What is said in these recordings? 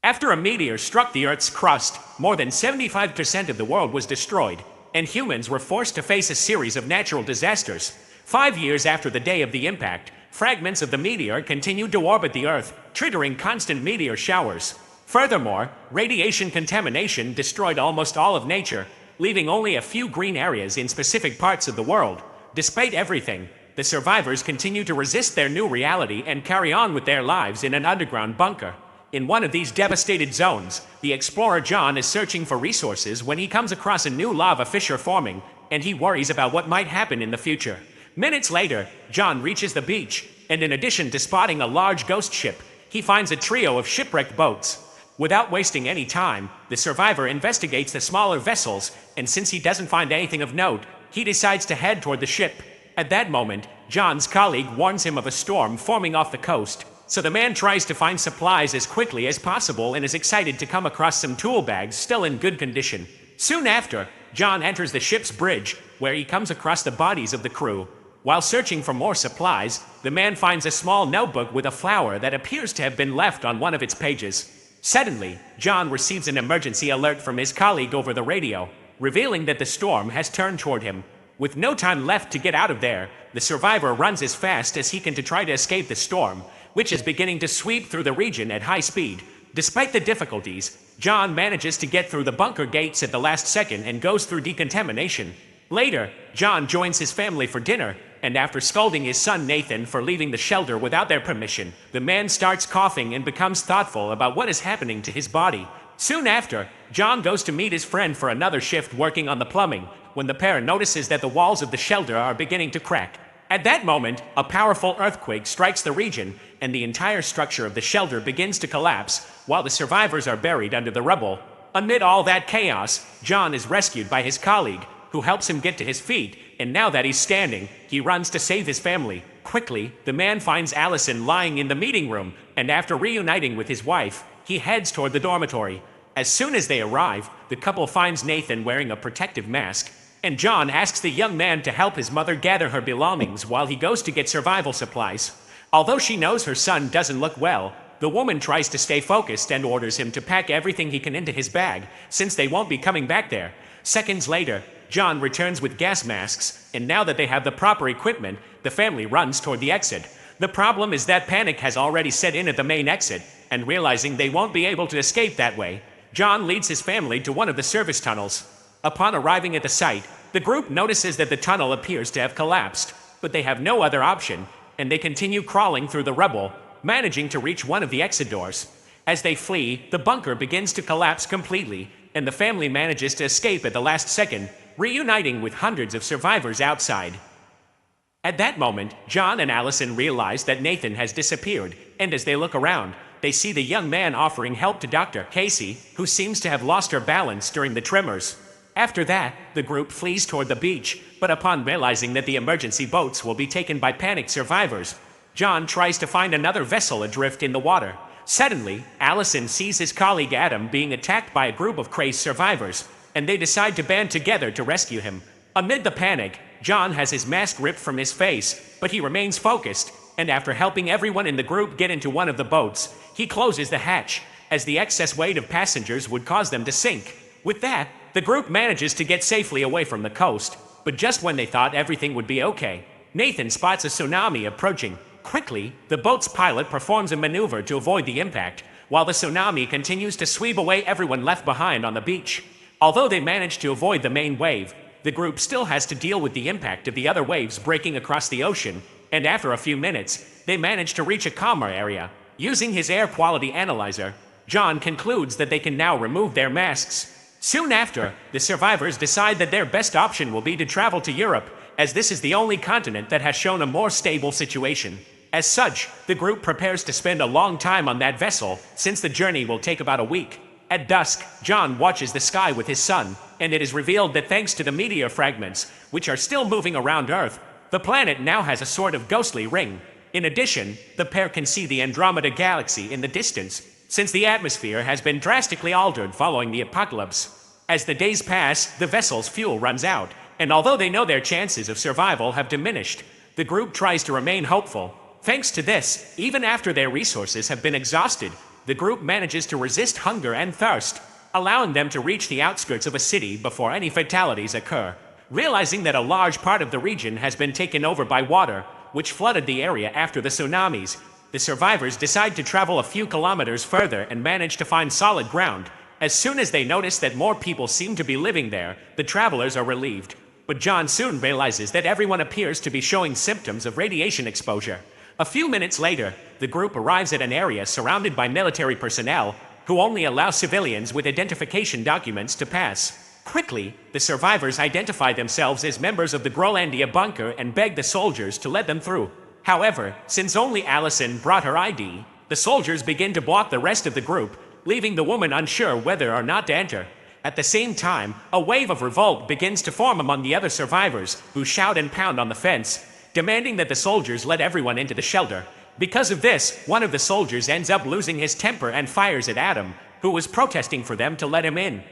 After a meteor struck the Earth's crust, more than 75% of the world was destroyed, and humans were forced to face a series of natural disasters. 5 years after the day of the impact, fragments of the meteor continued to orbit the Earth, triggering constant meteor showers. Furthermore, radiation contamination destroyed almost all of nature, leaving only a few green areas in specific parts of the world. Despite everything, the survivors continue to resist their new reality and carry on with their lives in an underground bunker. In one of these devastated zones, the explorer John is searching for resources when he comes across a new lava fissure forming, and he worries about what might happen in the future. Minutes later, John reaches the beach, and in addition to spotting a large ghost ship, he finds a trio of shipwrecked boats. Without wasting any time, the survivor investigates the smaller vessels, and since he doesn't find anything of note, he decides to head toward the ship. At that moment, John's colleague warns him of a storm forming off the coast, so the man tries to find supplies as quickly as possible and is excited to come across some tool bags still in good condition. Soon after, John enters the ship's bridge, where he comes across the bodies of the crew. While searching for more supplies, the man finds a small notebook with a flower that appears to have been left on one of its pages. Suddenly, John receives an emergency alert from his colleague over the radio, revealing that the storm has turned toward him. With no time left to get out of there, the survivor runs as fast as he can to try to escape the storm, which is beginning to sweep through the region at high speed. Despite the difficulties, John manages to get through the bunker gates at the last second and goes through decontamination. Later, John joins his family for dinner, and after scolding his son Nathan for leaving the shelter without their permission, the man starts coughing and becomes thoughtful about what is happening to his body. Soon after, John goes to meet his friend for another shift working on the plumbing, when the pair notices that the walls of the shelter are beginning to crack. At that moment, a powerful earthquake strikes the region, and the entire structure of the shelter begins to collapse, while the survivors are buried under the rubble. Amid all that chaos, John is rescued by his colleague, who helps him get to his feet, and now that he's standing, he runs to save his family. Quickly, the man finds Allison lying in the meeting room, and after reuniting with his wife, he heads toward the dormitory. As soon as they arrive, the couple finds Nathan wearing a protective mask, and John asks the young man to help his mother gather her belongings while he goes to get survival supplies. Although she knows her son doesn't look well, the woman tries to stay focused and orders him to pack everything he can into his bag, since they won't be coming back there. Seconds later, John returns with gas masks, and now that they have the proper equipment, the family runs toward the exit. The problem is that panic has already set in at the main exit, and realizing they won't be able to escape that way, John leads his family to one of the service tunnels. Upon arriving at the site, the group notices that the tunnel appears to have collapsed, but they have no other option, and they continue crawling through the rubble, managing to reach one of the exit doors. As they flee, the bunker begins to collapse completely, and the family manages to escape at the last second, reuniting with hundreds of survivors outside. At that moment, John and Allison realize that Nathan has disappeared, and as they look around, they see the young man offering help to Dr. Casey, who seems to have lost her balance during the tremors. After that, the group flees toward the beach, but upon realizing that the emergency boats will be taken by panicked survivors, John tries to find another vessel adrift in the water. Suddenly, Allison sees his colleague Adam being attacked by a group of crazed survivors, and they decide to band together to rescue him. Amid the panic, John has his mask ripped from his face, but he remains focused, and after helping everyone in the group get into one of the boats, he closes the hatch, as the excess weight of passengers would cause them to sink. With that, the group manages to get safely away from the coast, but just when they thought everything would be okay, Nathan spots a tsunami approaching. Quickly, the boat's pilot performs a maneuver to avoid the impact, while the tsunami continues to sweep away everyone left behind on the beach. Although they manage to avoid the main wave, the group still has to deal with the impact of the other waves breaking across the ocean, and after a few minutes, they manage to reach a calmer area. Using his air quality analyzer, John concludes that they can now remove their masks. Soon after, the survivors decide that their best option will be to travel to Europe, as this is the only continent that has shown a more stable situation. As such, the group prepares to spend a long time on that vessel, since the journey will take about a week. At dusk, John watches the sky with his son, and it is revealed that thanks to the meteor fragments, which are still moving around Earth, the planet now has a sort of ghostly ring. In addition, the pair can see the Andromeda galaxy in the distance, since the atmosphere has been drastically altered following the apocalypse. As the days pass, the vessel's fuel runs out, and although they know their chances of survival have diminished, the group tries to remain hopeful. Thanks to this, even after their resources have been exhausted, the group manages to resist hunger and thirst, allowing them to reach the outskirts of a city before any fatalities occur. Realizing that a large part of the region has been taken over by water, which flooded the area after the tsunamis, the survivors decide to travel a few kilometers further and manage to find solid ground. As soon as they notice that more people seem to be living there, the travelers are relieved. But John soon realizes that everyone appears to be showing symptoms of radiation exposure. A few minutes later, the group arrives at an area surrounded by military personnel who only allow civilians with identification documents to pass. Quickly, the survivors identify themselves as members of the Groenlandia bunker and beg the soldiers to let them through. However, since only Allison brought her ID, the soldiers begin to block the rest of the group, leaving the woman unsure whether or not to enter. At the same time, a wave of revolt begins to form among the other survivors, who shout and pound on the fence, demanding that the soldiers let everyone into the shelter. Because of this, one of the soldiers ends up losing his temper and fires at Adam, who was protesting for them to let him in.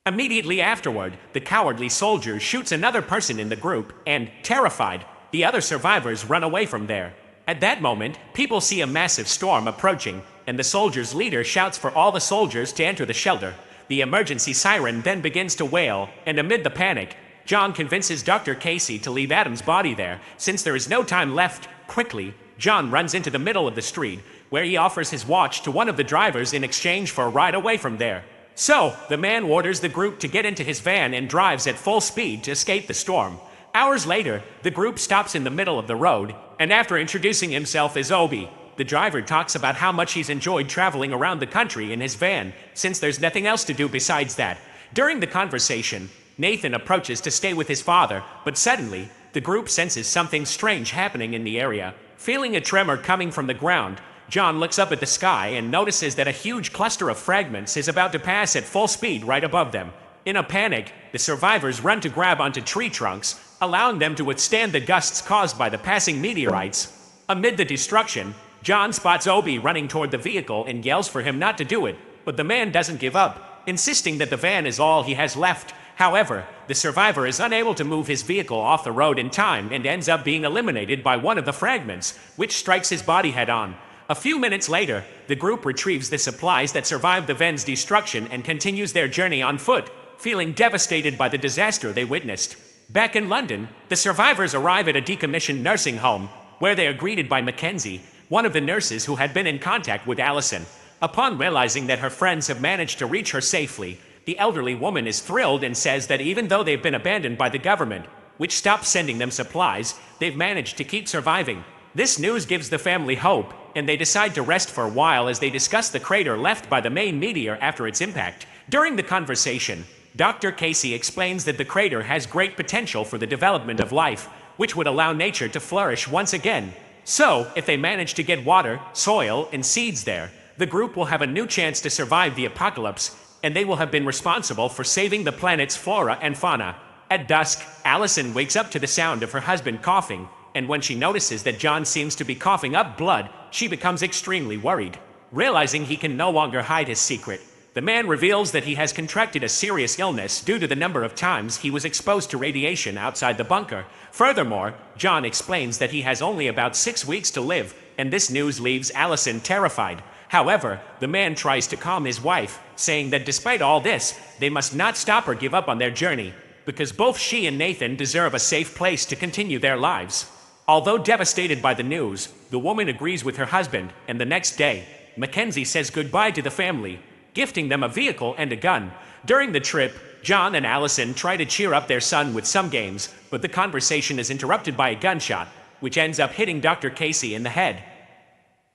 Immediately afterward, the cowardly soldier shoots another person in the group, and, terrified, the other survivors run away from there. At that moment, people see a massive storm approaching, and the soldier's leader shouts for all the soldiers to enter the shelter. The emergency siren then begins to wail, and amid the panic, John convinces Dr. Casey to leave Adam's body there, since there is no time left. Quickly, John runs into the middle of the street, where he offers his watch to one of the drivers in exchange for a ride away from there. So, the man orders the group to get into his van and drives at full speed to escape the storm. Hours later, the group stops in the middle of the road, and after introducing himself as Obi, the driver talks about how much he's enjoyed traveling around the country in his van, since there's nothing else to do besides that. During the conversation, Nathan approaches to stay with his father, but suddenly, the group senses something strange happening in the area. Feeling a tremor coming from the ground, John looks up at the sky and notices that a huge cluster of fragments is about to pass at full speed right above them. In a panic, the survivors run to grab onto tree trunks, allowing them to withstand the gusts caused by the passing meteorites. Amid the destruction, John spots Obi running toward the vehicle and yells for him not to do it, but the man doesn't give up, insisting that the van is all he has left. However, the survivor is unable to move his vehicle off the road in time and ends up being eliminated by one of the fragments, which strikes his body head-on. A few minutes later, the group retrieves the supplies that survived the van's destruction and continues their journey on foot, feeling devastated by the disaster they witnessed. Back in London, the survivors arrive at a decommissioned nursing home, where they are greeted by Mackenzie, one of the nurses who had been in contact with Allison. Upon realizing that her friends have managed to reach her safely, the elderly woman is thrilled and says that even though they've been abandoned by the government, which stopped sending them supplies, they've managed to keep surviving. This news gives the family hope, and they decide to rest for a while as they discuss the crater left by the main meteor after its impact. During the conversation, Dr. Casey explains that the crater has great potential for the development of life, which would allow nature to flourish once again. So, if they manage to get water, soil, and seeds there, the group will have a new chance to survive the apocalypse, and they will have been responsible for saving the planet's flora and fauna. At dusk, Allison wakes up to the sound of her husband coughing, and when she notices that John seems to be coughing up blood, she becomes extremely worried. Realizing he can no longer hide his secret, the man reveals that he has contracted a serious illness due to the number of times he was exposed to radiation outside the bunker. Furthermore, John explains that he has only about 6 weeks to live, and this news leaves Allison terrified. However, the man tries to calm his wife, saying that despite all this, they must not stop or give up on their journey, because both she and Nathan deserve a safe place to continue their lives. Although devastated by the news, the woman agrees with her husband, and the next day, Mackenzie says goodbye to the family, gifting them a vehicle and a gun. During the trip, John and Allison try to cheer up their son with some games, but the conversation is interrupted by a gunshot, which ends up hitting Dr. Casey in the head.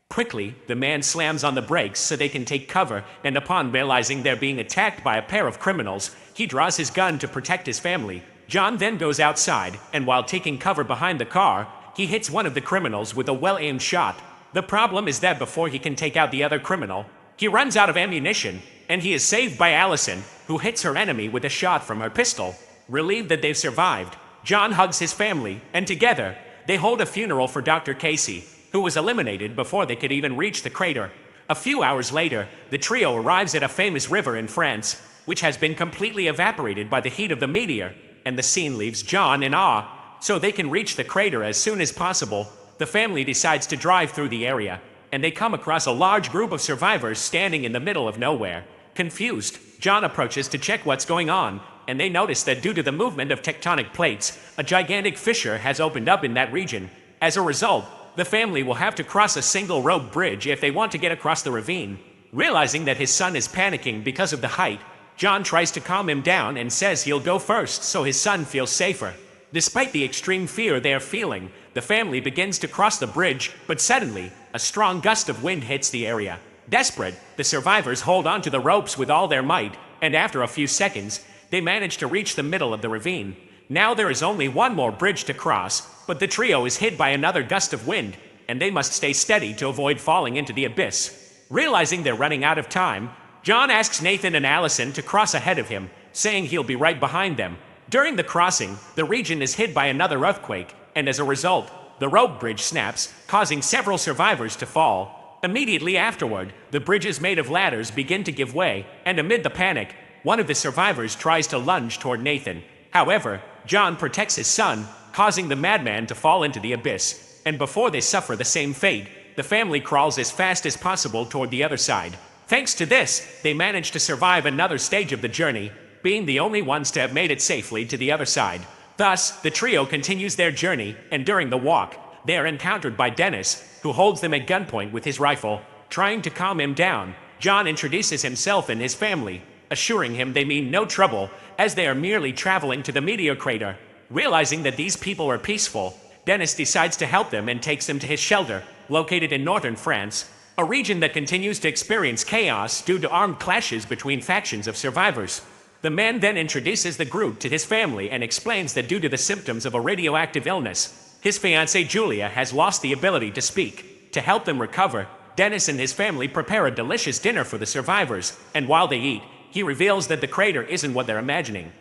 Quickly, the man slams on the brakes so they can take cover, and upon realizing they're being attacked by a pair of criminals, he draws his gun to protect his family. John then goes outside, and while taking cover behind the car, he hits one of the criminals with a well-aimed shot. The problem is that before he can take out the other criminal, he runs out of ammunition, and he is saved by Allison, who hits her enemy with a shot from her pistol. Relieved that they've survived, John hugs his family, and together, they hold a funeral for Dr. Casey, who was eliminated before they could even reach the crater. A few hours later, the trio arrives at a famous river in France, which has been completely evaporated by the heat of the meteor, and the scene leaves John in awe. So they can reach the crater as soon as possible, the family decides to drive through the area, and they come across a large group of survivors standing in the middle of nowhere. Confused, John approaches to check what's going on, and they notice that due to the movement of tectonic plates, a gigantic fissure has opened up in that region. As a result, the family will have to cross a single rope bridge if they want to get across the ravine. Realizing that his son is panicking because of the height, John tries to calm him down and says he'll go first so his son feels safer. Despite the extreme fear they are feeling, the family begins to cross the bridge, but suddenly, a strong gust of wind hits the area. Desperate, the survivors hold on to the ropes with all their might, and after a few seconds, they manage to reach the middle of the ravine. Now there is only one more bridge to cross, but the trio is hit by another gust of wind, and they must stay steady to avoid falling into the abyss. Realizing they're running out of time, John asks Nathan and Allison to cross ahead of him, saying he'll be right behind them. During the crossing, the region is hit by another earthquake, and as a result, the rope bridge snaps, causing several survivors to fall. Immediately afterward, the bridges made of ladders begin to give way, and amid the panic, one of the survivors tries to lunge toward Nathan. However, John protects his son, causing the madman to fall into the abyss. And before they suffer the same fate, the family crawls as fast as possible toward the other side. Thanks to this, they manage to survive another stage of the journey, being the only ones to have made it safely to the other side. Thus, the trio continues their journey, and during the walk, they are encountered by Dennis, who holds them at gunpoint with his rifle. Trying to calm him down, John introduces himself and his family, assuring him they mean no trouble, as they are merely traveling to the meteor crater. Realizing that these people are peaceful, Dennis decides to help them and takes them to his shelter, located in northern France, a region that continues to experience chaos due to armed clashes between factions of survivors. The man then introduces the group to his family and explains that due to the symptoms of a radioactive illness, his fiancée Julia has lost the ability to speak. To help them recover, Dennis and his family prepare a delicious dinner for the survivors, and while they eat, he reveals that the crater isn't what they're imagining.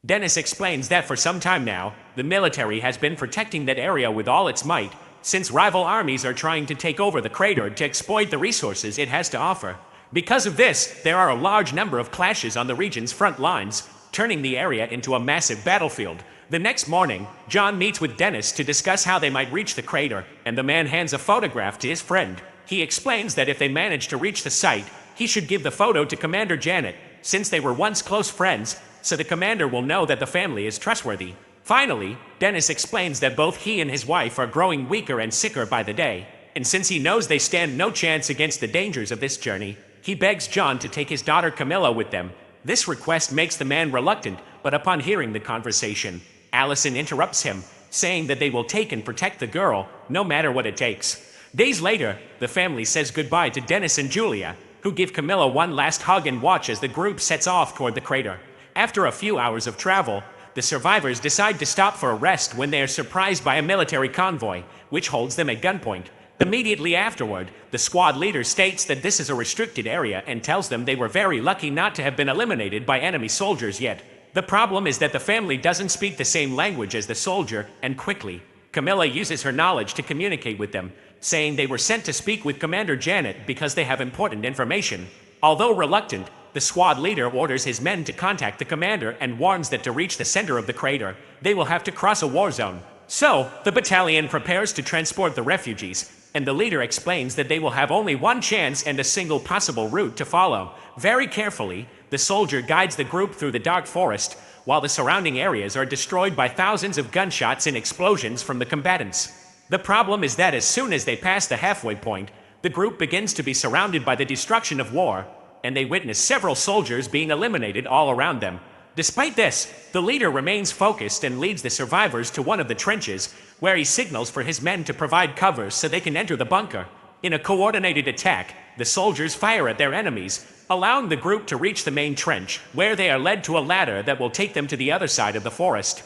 Dennis explains that for some time now, the military has been protecting that area with all its might, since rival armies are trying to take over the crater to exploit the resources it has to offer. Because of this, there are a large number of clashes on the region's front lines, turning the area into a massive battlefield. The next morning, John meets with Dennis to discuss how they might reach the crater, and the man hands a photograph to his friend. He explains that if they manage to reach the site, he should give the photo to Commander Janet, since they were once close friends, so the commander will know that the family is trustworthy. Finally, Dennis explains that both he and his wife are growing weaker and sicker by the day, and since he knows they stand no chance against the dangers of this journey, he begs John to take his daughter Camilla with them. This request makes the man reluctant, but upon hearing the conversation, Allison interrupts him, saying that they will take and protect the girl, no matter what it takes. Days later, the family says goodbye to Dennis and Julia, who give Camilla one last hug and watch as the group sets off toward the crater. After a few hours of travel, the survivors decide to stop for a rest when they are surprised by a military convoy, which holds them at gunpoint. Immediately afterward, the squad leader states that this is a restricted area and tells them they were very lucky not to have been eliminated by enemy soldiers yet. The problem is that the family doesn't speak the same language as the soldier, and quickly, Camilla uses her knowledge to communicate with them, saying they were sent to speak with Commander Janet because they have important information. Although reluctant, the squad leader orders his men to contact the commander and warns that to reach the center of the crater, they will have to cross a war zone. So, the battalion prepares to transport the refugees, and the leader explains that they will have only one chance and a single possible route to follow. Very carefully, the soldier guides the group through the dark forest, while the surrounding areas are destroyed by thousands of gunshots and explosions from the combatants. The problem is that as soon as they pass the halfway point, the group begins to be surrounded by the destruction of war, and they witness several soldiers being eliminated all around them. Despite this, the leader remains focused and leads the survivors to one of the trenches, where he signals for his men to provide cover so they can enter the bunker. In a coordinated attack, the soldiers fire at their enemies, allowing the group to reach the main trench, where they are led to a ladder that will take them to the other side of the forest.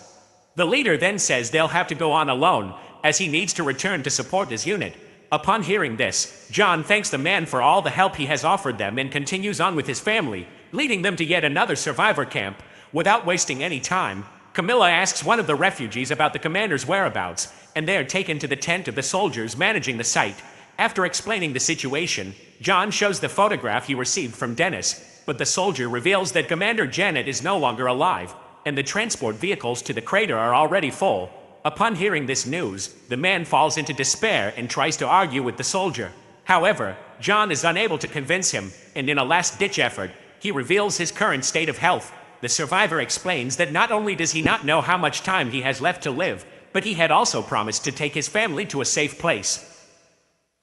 The leader then says they'll have to go on alone, as he needs to return to support his unit. Upon hearing this, John thanks the man for all the help he has offered them and continues on with his family, leading them to yet another survivor camp. Without wasting any time, Camilla asks one of the refugees about the commander's whereabouts, and they are taken to the tent of the soldiers managing the site. After explaining the situation, John shows the photograph he received from Dennis, but the soldier reveals that Commander Janet is no longer alive, and the transport vehicles to the crater are already full. Upon hearing this news, the man falls into despair and tries to argue with the soldier. However, John is unable to convince him, and in a last-ditch effort, he reveals his current state of health. The survivor explains that not only does he not know how much time he has left to live, but he had also promised to take his family to a safe place.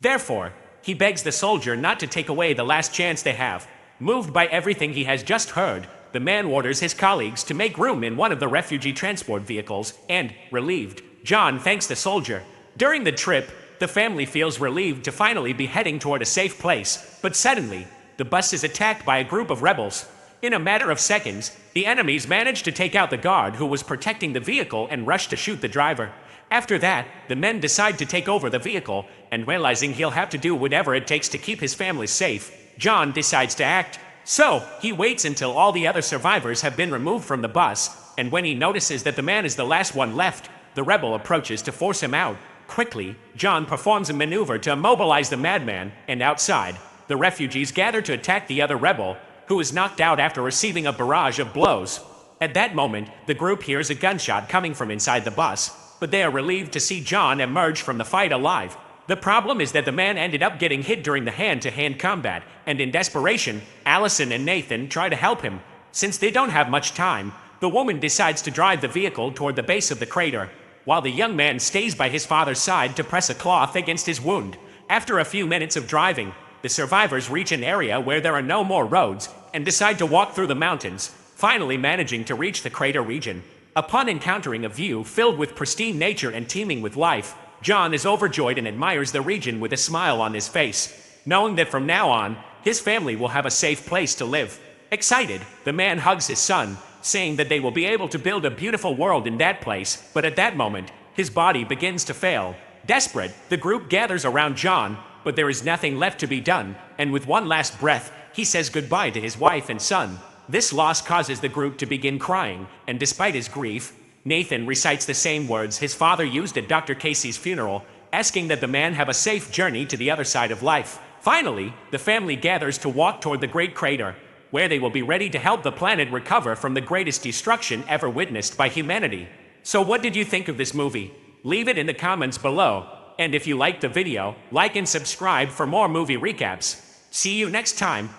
Therefore, he begs the soldier not to take away the last chance they have. Moved by everything he has just heard, the man orders his colleagues to make room in one of the refugee transport vehicles, and, relieved, John thanks the soldier. During the trip, the family feels relieved to finally be heading toward a safe place, but suddenly, the bus is attacked by a group of rebels. In a matter of seconds, the enemies manage to take out the guard who was protecting the vehicle and rush to shoot the driver. After that, the men decide to take over the vehicle, and realizing he'll have to do whatever it takes to keep his family safe, John decides to act. So, he waits until all the other survivors have been removed from the bus, and when he notices that the man is the last one left, the rebel approaches to force him out. Quickly, John performs a maneuver to immobilize the madman, and outside, the refugees gather to attack the other rebel, who is knocked out after receiving a barrage of blows. At that moment, the group hears a gunshot coming from inside the bus, but they are relieved to see John emerge from the fight alive. The problem is that the man ended up getting hit during the hand-to-hand combat, and in desperation, Allison and Nathan try to help him. Since they don't have much time, the woman decides to drive the vehicle toward the base of the crater, while the young man stays by his father's side to press a cloth against his wound. After a few minutes of driving, the survivors reach an area where there are no more roads and decide to walk through the mountains, finally managing to reach the crater region. Upon encountering a view filled with pristine nature and teeming with life, John is overjoyed and admires the region with a smile on his face, knowing that from now on, his family will have a safe place to live. Excited, the man hugs his son, saying that they will be able to build a beautiful world in that place, but at that moment, his body begins to fail. Desperate, the group gathers around John, but there is nothing left to be done, and with one last breath, he says goodbye to his wife and son. This loss causes the group to begin crying, and despite his grief, Nathan recites the same words his father used at Dr. Casey's funeral, asking that the man have a safe journey to the other side of life. Finally, the family gathers to walk toward the Great Crater, where they will be ready to help the planet recover from the greatest destruction ever witnessed by humanity. So what did you think of this movie? Leave it in the comments below, and if you liked the video, like and subscribe for more movie recaps. See you next time.